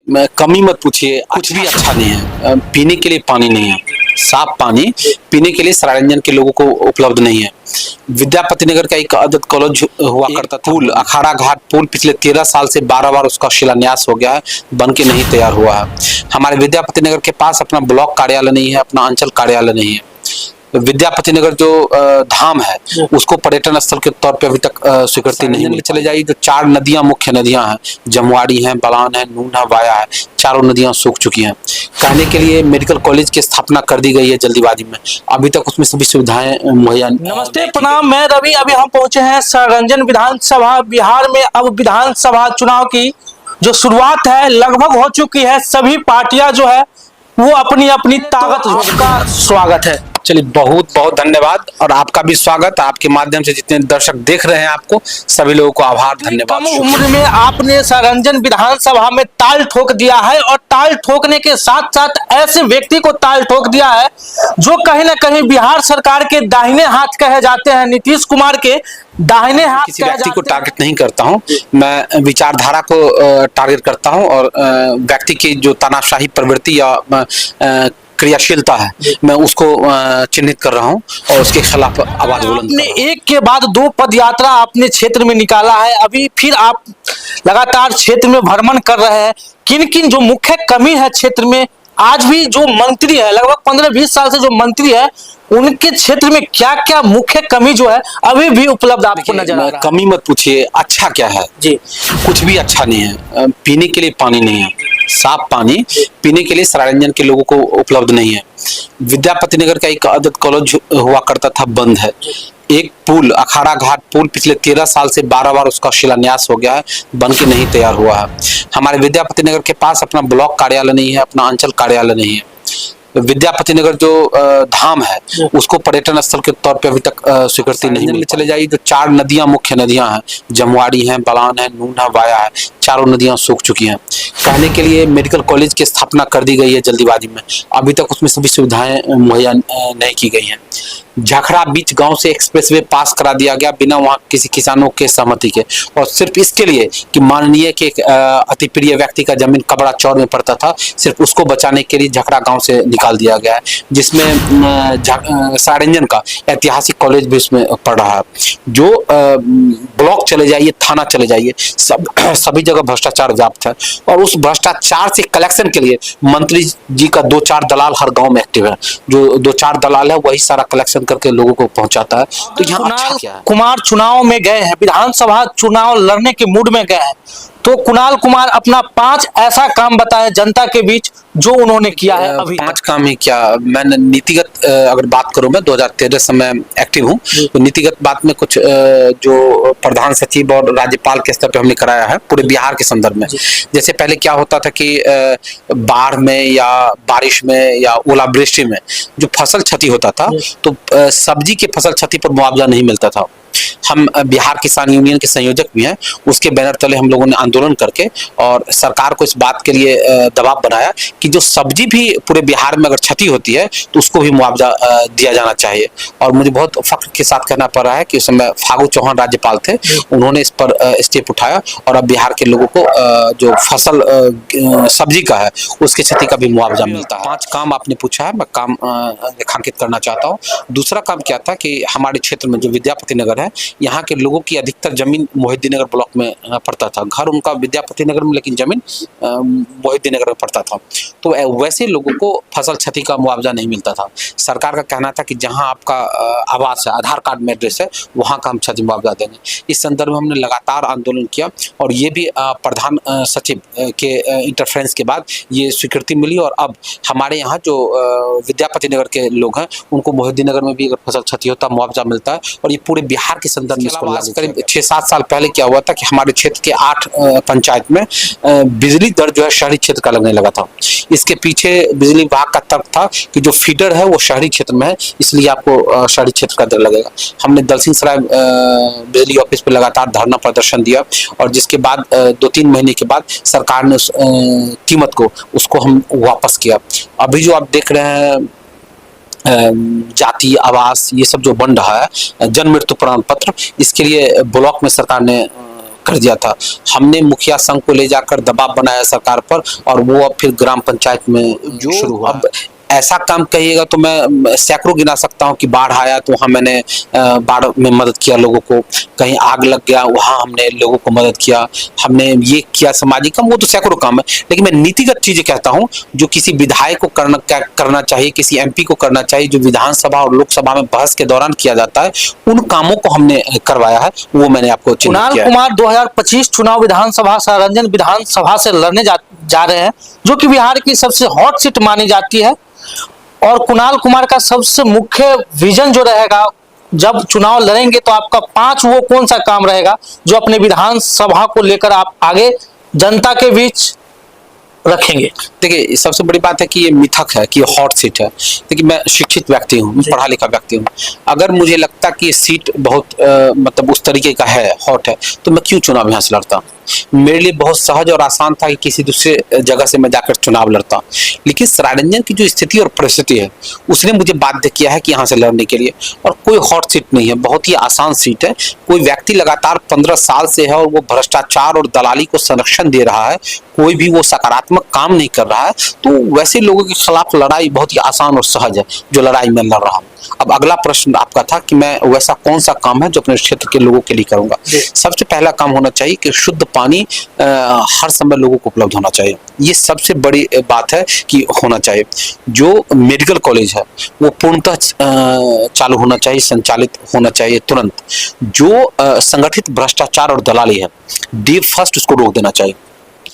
कमी मत पूछिए, कुछ भी अच्छा नहीं है। पीने के लिए पानी नहीं है, साफ पानी पीने के लिए सरायरंजन के लोगों को उपलब्ध नहीं है। विद्यापति नगर का एक आदत कॉलेज हुआ करता था, पुल अखाड़ा घाट पुल पिछले 13 साल से 12 बार उसका शिलान्यास हो गया है, बन के नहीं तैयार हुआ है। हमारे विद्यापति नगर के पास अपना ब्लॉक कार्यालय नहीं है, अपना अंचल कार्यालय नहीं है। विद्यापति नगर जो धाम है उसको पर्यटन स्थल के तौर पे अभी तक स्वीकृति नहीं मिली। चले जाइए, जो 4 नदियां मुख्य नदियां हैं, जमुआड़ी है, बलान है, नून है, वाया है, चारों नदियां सूख चुकी हैं। कहने के लिए मेडिकल कॉलेज की स्थापना कर दी गई है जल्दीबाजी में, अभी तक उसमें सभी सुविधाएं मुहैया। नमस्ते, प्रणाम, मैं रवि। अभी हम पहुंचे हैं सरायरंजन विधानसभा। बिहार में अब विधानसभा चुनाव की जो शुरुआत है लगभग हो चुकी है। सभी पार्टियां जो है वो अपनी अपनी ताकत का स्वागत है। चलिए, बहुत बहुत धन्यवाद और आपका भी स्वागत। आपके माध्यम से जितने दर्शक देख रहे हैं आपको सभी लोगों को आभार, धन्यवाद। कम उम्र में आपने सरायरंजन विधानसभा में ताल ठोक दिया है और ताल ठोकने के साथ साथ ऐसे व्यक्ति को ताल ठोक दिया है जो कहीं ना कहीं बिहार सरकार के दाहिने हाथ कहे जाते हैं, नीतीश कुमार के दाहिने हाथ। किसी व्यक्ति को टारगेट नहीं करता हूं, मैं विचारधारा को टारगेट करता हूं और व्यक्ति की जो तानाशाही प्रवृत्ति या क्रियाशीलता है मैं उसको चिन्हित कर रहा हूं और उसके खिलाफ आवाज बुलंद कर रहा हूं। एक के बाद 2 पदयात्रा आपने क्षेत्र में निकाला है, अभी फिर आप लगातार क्षेत्र में भ्रमण कर रहे हैं। किन किन जो मुख्य कमी है क्षेत्र में, आज भी जो मंत्री है लगभग 15-20 साल से जो मंत्री है उनके क्षेत्र में क्या क्या मुख्य कमी जो है अभी भी उपलब्ध आपको नजर आ रहा है? कमी मत पूछिए, अच्छा क्या है जी, कुछ भी अच्छा नहीं है। पीने के लिए पानी नहीं है, साफ पानी पीने के लिए सरायरंजन के लोगों को उपलब्ध नहीं है। विद्यापति नगर का एक आदत कॉलेज हुआ करता था, बंद है। एक पुल अखाड़ा घाट पुल पिछले 13 साल से 12 बार उसका शिलान्यास हो गया है, बन के नहीं तैयार हुआ है। हमारे विद्यापति नगर के पास अपना ब्लॉक कार्यालय नहीं है, अपना अंचल कार्यालय नहीं है। विद्यापति नगर जो धाम है उसको पर्यटन स्थल के तौर पे अभी तक स्वीकृति नहीं मिली। चले जाइए, जो 4 नदियां मुख्य नदियां हैं, जमुआड़ी है, बलान है, नून है, वाया है, चारों नदियां सूख चुकी हैं। कहने के लिए मेडिकल कॉलेज की स्थापना कर दी गई है जल्दीबाजी में, अभी तक उसमें सभी सुविधाएं मुहैया नहीं की गई हैं। झखरा बीच गांव से एक्सप्रेसवे पास करा दिया गया बिना वहां किसी किसानों के सहमति के, और सिर्फ इसके लिए कि माननीय के एक अति प्रिय व्यक्ति का जमीन कबड़ा चौर में पड़ता था, सिर्फ उसको बचाने के लिए झखरा गांव से निकाल दिया गया है, जिसमें सरायरंजन का ऐतिहासिक कॉलेज भी उसमें पड़ रहा है। जो ब्लॉक चले जाइए, थाना चले जाइए, सभी जगह भ्रष्टाचार व्याप्त है और उस भ्रष्टाचार से कलेक्शन के लिए मंत्री जी का 2-4 दलाल हर गाँव में एक्टिव है। जो 2-4 दलाल है वही सारा कलेक्शन करके लोगों को पहुंचाता है। तो यहाँ अच्छा क्या है? कुमार चुनाव में गए हैं, विधानसभा चुनाव लड़ने के मूड में गए हैं, तो कुणाल कुमार अपना 5 ऐसा काम बताए जनता के बीच जो उन्होंने किया है। अभी 5 काम ही क्या, मैंने नीतिगत अगर बात करूं, मैं 2013 से मैं एक्टिव हूं, तो नीतिगत बात में कुछ जो प्रधान सचिव और राज्यपाल के स्तर पे हमने कराया है पूरे बिहार के संदर्भ में। जैसे पहले क्या होता था कि बाढ़ में या बारिश में या ओलावृष्टि में जो फसल क्षति होता था तो सब्जी के फसल क्षति पर मुआवजा नहीं मिलता था। हम बिहार किसान यूनियन के संयोजक भी हैं, उसके बैनर तले हम लोगों ने आंदोलन करके और सरकार को इस बात के लिए दबाव बनाया कि जो सब्जी भी पूरे बिहार में अगर क्षति होती है तो उसको भी मुआवजा दिया जाना चाहिए। और मुझे बहुत फख्र के साथ कहना पड़ रहा है कि उस समय फागू चौहान राज्यपाल थे, उन्होंने इस पर स्टेप उठाया और अब बिहार के लोगों को जो फसल सब्जी का है उसकी क्षति का भी मुआवजा मिलता है। 5 काम आपने पूछा है, मैं काम रेखांकित करना चाहता हूँ। दूसरा काम क्या था कि हमारे क्षेत्र में जो विद्यापति नगर है यहाँ के लोगों की अधिकतर जमीन मोहिद्दीनगर ब्लॉक में पड़ता था, घर उनका विद्यापति नगर में लेकिन जमीन मोहिद्दीनगर में पड़ता था। तो वैसे लोगों को फसल क्षति का मुआवजा नहीं मिलता था। सरकार का कहना था कि जहां आपका आवास है, आधार कार्ड में एड्रेस है, वहां का हम क्षति मुआवजा देंगे। इस संदर्भ में हमने लगातार आंदोलन किया और ये भी प्रधान सचिव के इंटरफेरेंस के बाद ये स्वीकृति मिली और अब हमारे यहाँ जो विद्यापति नगर के लोग हैं उनको मोहिद्दीनगर में भी अगर फसल क्षति होता मुआवजा मिलता है और ये पूरे बिहार के संदर्भ में इसको लागू करीब 6-7 साल पहले क्या हुआ था कि हमारे क्षेत्र के 8 पंचायत में बिजली दर जो है शहरी क्षेत्र का लगने लगा था। इसके पीछे बिजली विभाग का तर्क था कि जो फीडर है वो शहरी क्षेत्र में है, इसलिए आपको शहरी क्षेत्र का दर लगेगा। हमने दलसिंह सराय बिजली ऑफिस पे लगातार धरना प्रदर्शन दिया और जिसके बाद 2-3 महीने के बाद सरकार ने उस कीमत को उसको हम वापस किया। अभी जो आप देख रहे हैं जाति आवास ये सब जो बन रहा है, जन्म मृत्यु प्रमाण पत्र, इसके लिए ब्लॉक में सरकार ने कर दिया था। हमने मुखिया संघ को ले जाकर दबाव बनाया सरकार पर, और वो अब फिर ग्राम पंचायत में जो शुरू हुआ। अब ऐसा काम कहिएगा तो मैं सैकड़ों गिना सकता हूँ कि बाढ़ आया तो वहाँ मैंने बाढ़ में मदद किया लोगों को, कहीं आग लग गया वहाँ हमने लोगों को मदद किया, हमने ये किया सामाजिक काम, वो तो सैकड़ों काम है। लेकिन मैं नीतिगत चीजें कहता हूँ जो किसी विधायक को करना चाहिए, किसी एमपी को करना चाहिए, जो विधानसभा और लोकसभा में बहस के दौरान किया जाता है, उन कामों को हमने करवाया है, वो मैंने आपको चिन्हित कुणाल किया है। कुमार 2025 चुनाव विधानसभा सारंजन विधानसभा से लड़ने जा रहे हैं, जो कि बिहार की सबसे हॉट सीट मानी जाती है। और कुणाल कुमार का सबसे मुख्य विजन जो रहेगा, जब चुनाव लड़ेंगे तो आपका 5 वो कौन सा काम रहेगा जो अपने विधानसभा को लेकर आप आगे जनता के बीच रखेंगे? देखिए, सबसे बड़ी बात है कि ये मिथक है कि ये हॉट सीट है। देखिए, मैं शिक्षित व्यक्ति हूँ, पढ़ा लिखा व्यक्ति हूँ। अगर मुझे लगता कि ये सीट बहुत मतलब उस तरीके का है, हॉट है, तो मैं क्यों चुनाव यहाँ से लड़ता? मेरे लिए बहुत सहज और आसान था कि किसी दूसरे जगह से मैं जाकर चुनाव लड़ता। लेकिन सरायरंजन की जो स्थिति और परिस्थिति है, उसने मुझे बाध्य किया है कि यहाँ से लड़ने के लिए। और कोई हॉट सीट नहीं है, बहुत ही आसान सीट है। कोई व्यक्ति लगातार 15 साल से है और वो भ्रष्टाचार और दलाली को संरक्षण दे रहा है, कोई भी वो सकारात्मक काम नहीं कर रहा है, तो वैसे लोगों के खिलाफ लड़ाई बहुत ही आसान और सहज है, जो लड़ाई मैं लड़ रहा हूँ। अब अगला प्रश्न आपका था कि मैं वैसा कौन सा काम है जो अपने क्षेत्र के लोगों के लिए करूंगा। सबसे पहला काम होना चाहिए कि शुद्ध पानी हर समय लोगों को उपलब्ध होना चाहिए। ये सबसे बड़ी बात है कि होना चाहिए। जो मेडिकल कॉलेज है वो पूर्णतः चालू होना चाहिए, संचालित होना चाहिए तुरंत। जो संगठित भ्रष्टाचार और दलाली है, डीप फर्स्ट उसको रोक देना चाहिए।